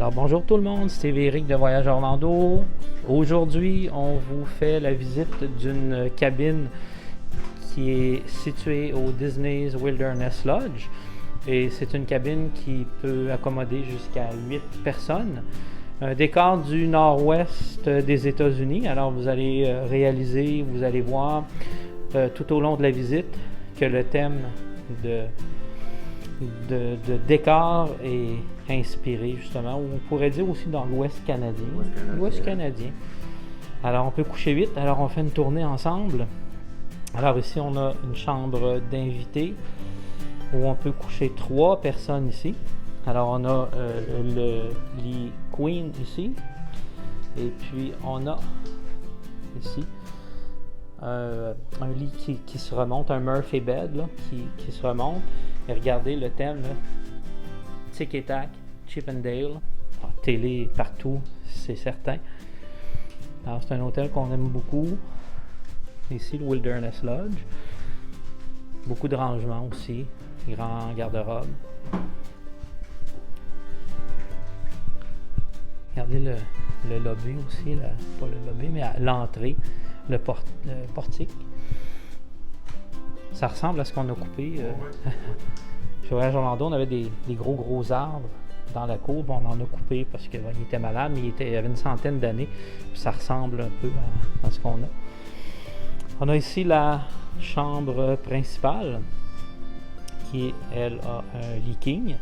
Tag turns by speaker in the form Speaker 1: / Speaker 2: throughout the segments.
Speaker 1: Alors bonjour tout le monde, c'est Eric de Voyage Orlando. Aujourd'hui, on vous fait la visite d'une cabine qui est située au Disney's Wilderness Lodge. Et c'est une cabine qui peut accommoder jusqu'à 8 personnes. Un décor du nord-ouest des États-Unis. Alors vous allez réaliser, vous allez voir tout au long de la visite que le thème de décor est inspiré justement, ou on pourrait dire aussi dans l'Ouest canadien. L'Ouest canadien. Alors on peut coucher 8, alors on fait une tournée ensemble. Alors ici on a une chambre d'invités où on peut coucher 3 personnes ici. Alors on a le lit Queen ici, et puis on a ici un lit qui se remonte, un Murphy bed là, qui se remonte. Et regardez le thème, là. Tic et tac, Chip and Dale, télé partout, c'est certain. Alors c'est un hôtel qu'on aime beaucoup. Ici le Wilderness Lodge. Beaucoup de rangements aussi, grand garde-robe. Regardez le lobby aussi, pas le lobby, mais l'entrée, le portique. Ça ressemble à ce qu'on a coupé. Chez Voyage Orlando, on avait des gros arbres dans la cour. Bon, on en a coupé parce qu'il était malade, mais il avait une centaine d'années. Ça ressemble un peu à ce qu'on a. On a ici la chambre principale qui, elle, a un lit king.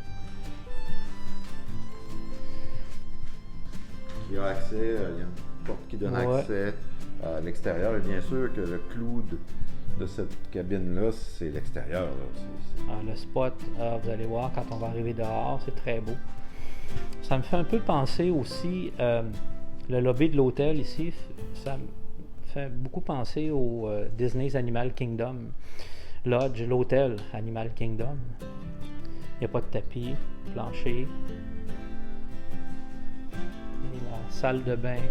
Speaker 2: Il y a accès, il y a une porte qui donne accès à l'extérieur. Et bien sûr que le clou de cette cabine-là, c'est l'extérieur.
Speaker 1: Le spot, vous allez voir quand on va arriver dehors, c'est très beau. Ça me fait un peu penser aussi, le lobby de l'hôtel ici, ça me fait beaucoup penser au Disney's Animal Kingdom Lodge, l'hôtel Animal Kingdom. Il n'y a pas de tapis, plancher. Et la salle de bain,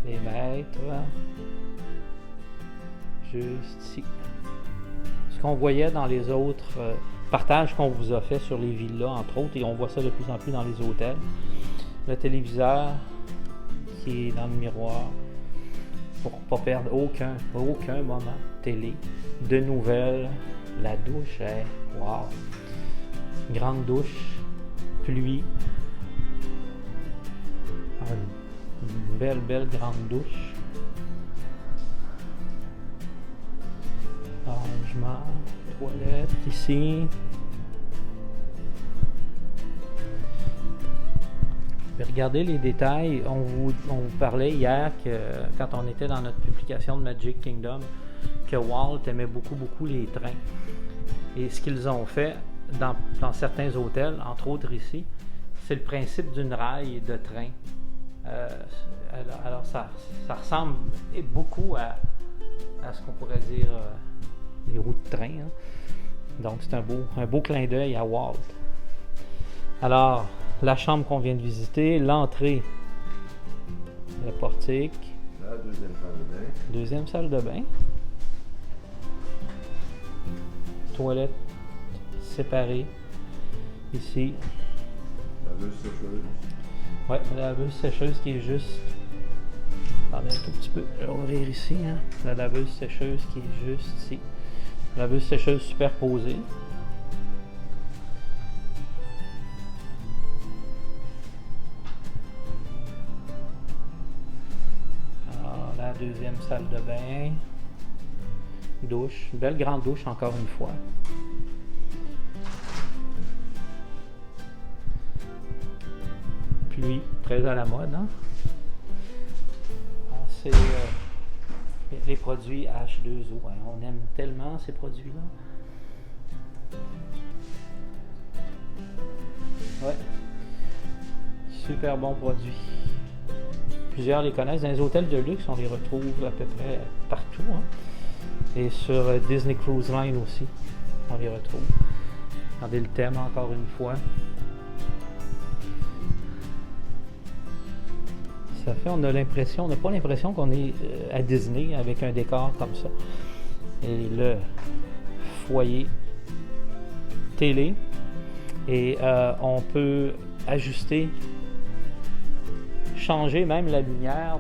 Speaker 1: les maîtres, juste ici. Ce qu'on voyait dans les autres partages qu'on vous a fait sur les villas, entre autres, et on voit ça de plus en plus dans les hôtels. Le téléviseur qui est dans le miroir pour ne pas perdre aucun moment. Télé, de nouvelles, la douche, wow! Grande douche, pluie. Une belle grande douche. Rangement, toilette ici. Regardez les détails. On vous parlait hier que quand on était dans notre publication de Magic Kingdom, que Walt aimait beaucoup les trains. Et ce qu'ils ont fait dans certains hôtels, entre autres ici, c'est le principe d'une raille de train. Alors ça ressemble beaucoup à ce qu'on pourrait dire les roues de train. Hein. Donc c'est un beau clin d'œil à Walt. Alors, la chambre qu'on vient de visiter, l'entrée, le portique.
Speaker 2: La deuxième salle de bain.
Speaker 1: Deuxième salle de bain. Toilette séparée. Ici.
Speaker 2: Laveuse sécheuse.
Speaker 1: Oui, la laveuse sécheuse qui est juste. Attendez un tout petit peu. Je vais ouvrir ici. Hein. La laveuse sécheuse qui est juste ici. La laveuse sécheuse superposée. Alors, la deuxième salle de bain. Douche. Belle grande douche encore une fois. Pluie, très à la mode. Hein? Alors, c'est les produits H2O. Hein? On aime tellement ces produits-là. Ouais. Super bon produit. Plusieurs les connaissent. Dans les hôtels de luxe, on les retrouve à peu près partout. Hein? Et sur Disney Cruise Line aussi, on les retrouve. Regardez le thème encore une fois. Ça fait, on n'a pas l'impression qu'on est à Disney avec un décor comme ça. Et le foyer télé. Et on peut ajuster, changer même la lumière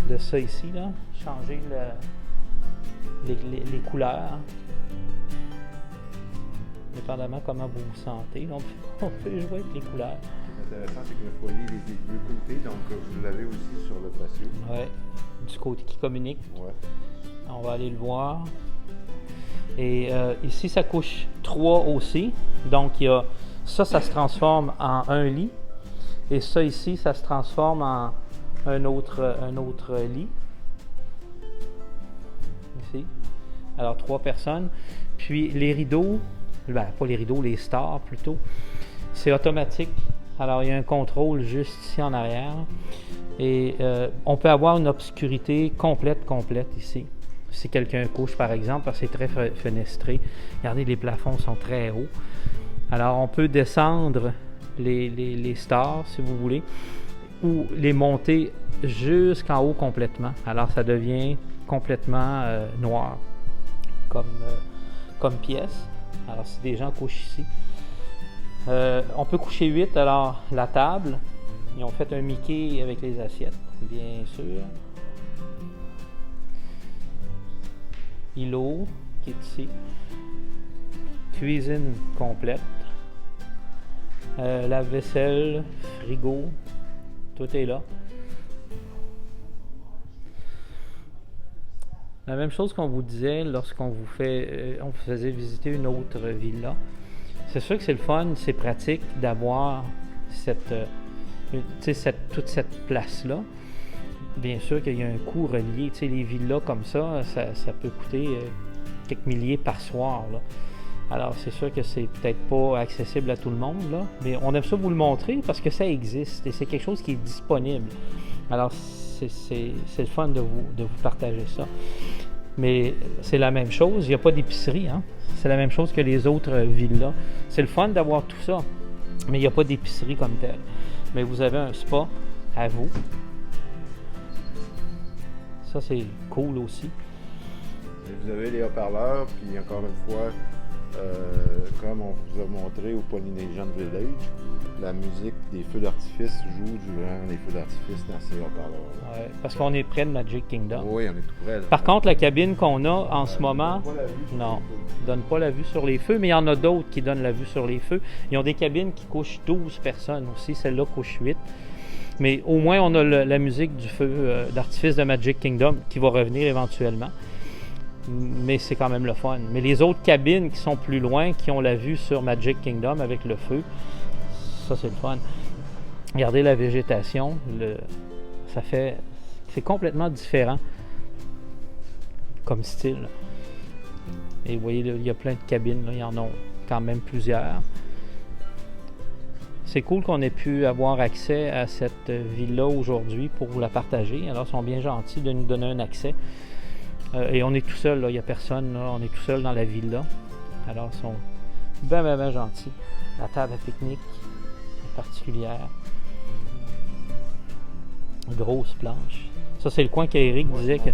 Speaker 1: de ça ici, là. Changer les couleurs. Dépendamment comment vous vous sentez, là, on peut jouer avec les couleurs.
Speaker 2: Ce qui est intéressant, c'est que le foyer est des deux côtés, donc vous l'avez aussi sur le patio.
Speaker 1: Oui, du côté qui communique.
Speaker 2: Ouais.
Speaker 1: On va aller le voir. Et ici, ça couche 3 aussi. Donc, il y a ça se transforme en un lit. Et ça ici, ça se transforme en un autre lit. Ici. Alors, 3 personnes. Puis, les rideaux, pas les rideaux, les stores plutôt, c'est automatique. Alors, il y a un contrôle juste ici en arrière. Et on peut avoir une obscurité complète ici. Si quelqu'un couche, par exemple, parce que c'est très fenestré. Regardez, les plafonds sont très hauts. Alors, on peut descendre les stars, si vous voulez, ou les monter jusqu'en haut complètement. Alors, ça devient complètement noir comme pièce. Alors, si des gens couchent ici, on peut coucher 8. Alors, la table, ils ont fait un Mickey avec les assiettes, bien sûr. Îlot qui est ici. Cuisine complète. Lave-vaisselle, frigo, tout est là. La même chose qu'on vous disait lorsqu'on vous faisait visiter une autre villa. C'est sûr que c'est le fun, c'est pratique d'avoir toute cette place-là. Bien sûr qu'il y a un coût relié. Tu sais, les villas comme ça peut coûter quelques milliers par soir, là. Alors, c'est sûr que c'est peut-être pas accessible à tout le monde, là, mais on aime ça vous le montrer parce que ça existe et c'est quelque chose qui est disponible. Alors, c'est le fun de vous partager ça. Mais c'est la même chose, il n'y a pas d'épicerie, hein? C'est la même chose que les autres villas. C'est le fun d'avoir tout ça, mais il n'y a pas d'épicerie comme telle. Mais vous avez un spa à vous. Ça, c'est cool aussi.
Speaker 2: Et vous avez les haut-parleurs, puis encore une fois, comme on vous a montré au Polynesian Village, la musique des feux d'artifice joue durant les feux d'artifice dans ces haut-parleurs.
Speaker 1: Ouais, parce qu'on est près de Magic Kingdom.
Speaker 2: Oui, on est tout près. Là.
Speaker 1: Par contre, la cabine qu'on a en ce moment, ne donne pas la vue sur les feux, mais il y en a d'autres qui donnent la vue sur les feux. Ils ont des cabines qui couchent 12 personnes aussi, celle-là couche 8. Mais au moins, on a la musique du feu d'artifice de Magic Kingdom qui va revenir éventuellement. Mais c'est quand même le fun. Mais les autres cabines qui sont plus loin, qui ont la vue sur Magic Kingdom avec le feu, ça c'est le fun. Regardez la végétation, c'est complètement différent comme style. Et vous voyez, là, il y a plein de cabines, là, il y en a quand même plusieurs. C'est cool qu'on ait pu avoir accès à cette villa aujourd'hui pour vous la partager. Alors, ils sont bien gentils de nous donner un accès. Et on est tout seul, il n'y a personne, là, on est tout seul dans la villa. Alors, ils sont bien gentils. La table à pique-nique est particulière. Grosse planche. Ça, c'est le coin qu'Éric disait que...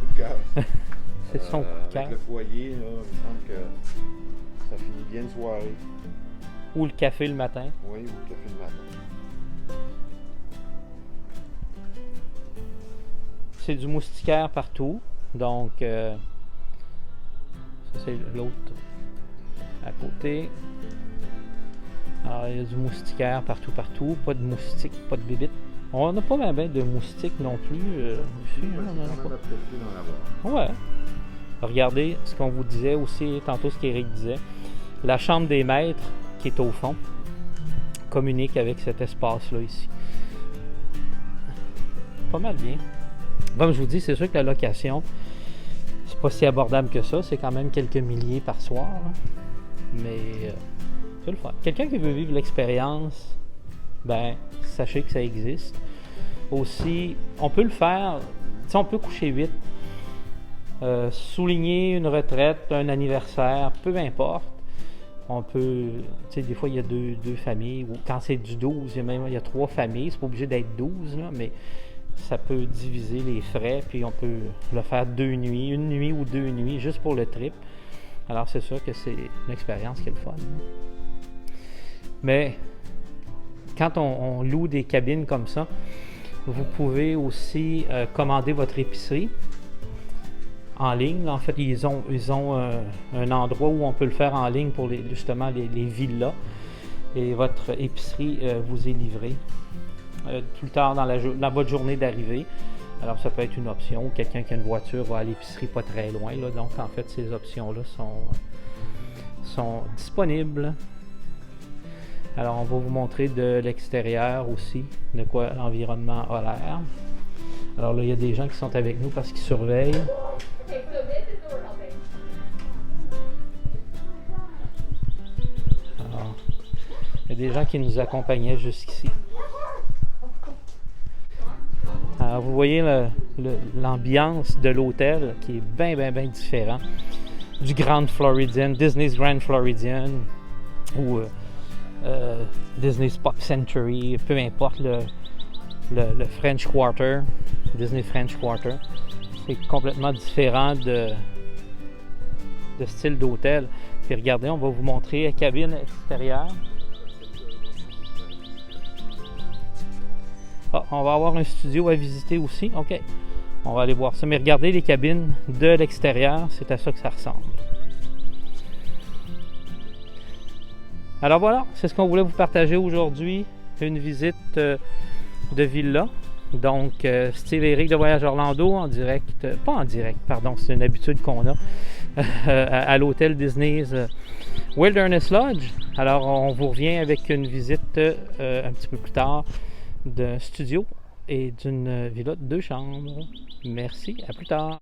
Speaker 1: c'est son cœur.
Speaker 2: Avec le foyer, là, il me semble que ça finit bien une soirée.
Speaker 1: Ou le café le matin.
Speaker 2: Oui, ou le café le matin.
Speaker 1: C'est du moustiquaire partout. Donc, ça c'est l'autre à côté. Alors, il y a du moustiquaire partout. Pas de moustiques, pas de bébites. On n'a pas bien de moustiques non plus. Ici, on en a pas. Ouais. Regardez ce qu'on vous disait aussi, tantôt ce qu'Éric disait. La chambre des maîtres, qui est au fond, communique avec cet espace-là ici. Pas mal bien. Comme je vous dis, c'est sûr que la location, c'est pas si abordable que ça. C'est quand même quelques milliers par soir. Hein. Mais c'est le fun. Quelqu'un qui veut vivre l'expérience, ben, sachez que ça existe. Aussi, on peut le faire. Tu sais, on peut coucher 8. Souligner une retraite, un anniversaire, peu importe. On peut, tu sais, des fois il y a deux familles, ou quand c'est du 12, il y a 3 familles, c'est pas obligé d'être 12, là, mais ça peut diviser les frais, puis on peut le faire 2 nuits, 1 nuit ou 2 nuits, juste pour le trip. Alors c'est sûr que c'est une expérience qui est le fun. Mais quand on loue des cabines comme ça, vous pouvez aussi commander votre épicerie en ligne. Là, en fait, ils ont un endroit où on peut le faire en ligne pour justement les villas. Et votre épicerie vous est livrée plus tard dans votre journée d'arrivée. Alors, ça peut être une option. Quelqu'un qui a une voiture va à l'épicerie pas très loin. Là. Donc, en fait, ces options-là sont disponibles. Alors, on va vous montrer de l'extérieur aussi, de quoi l'environnement a l'air. Alors là, il y a des gens qui sont avec nous parce qu'ils surveillent. Alors, il y a des gens qui nous accompagnaient jusqu'ici. Alors, vous voyez l'ambiance de l'hôtel qui est bien différent du Grand Floridian, Disney's Grand Floridian ou Disney's Pop Century, peu importe le French Quarter, Disney French Quarter. C'est complètement différent de style d'hôtel. Puis regardez, on va vous montrer la cabine extérieure. Ah, on va avoir un studio à visiter aussi. OK. On va aller voir ça. Mais regardez les cabines de l'extérieur. C'est à ça que ça ressemble. Alors voilà, c'est ce qu'on voulait vous partager aujourd'hui. Une visite de villa. Donc, style Éric de Voyage Orlando en direct. Pas en direct, pardon. C'est une habitude qu'on a à l'hôtel Disney's Wilderness Lodge. Alors, on vous revient avec une visite un petit peu plus tard d'un studio et d'une villa de 2 chambres. Merci, à plus tard.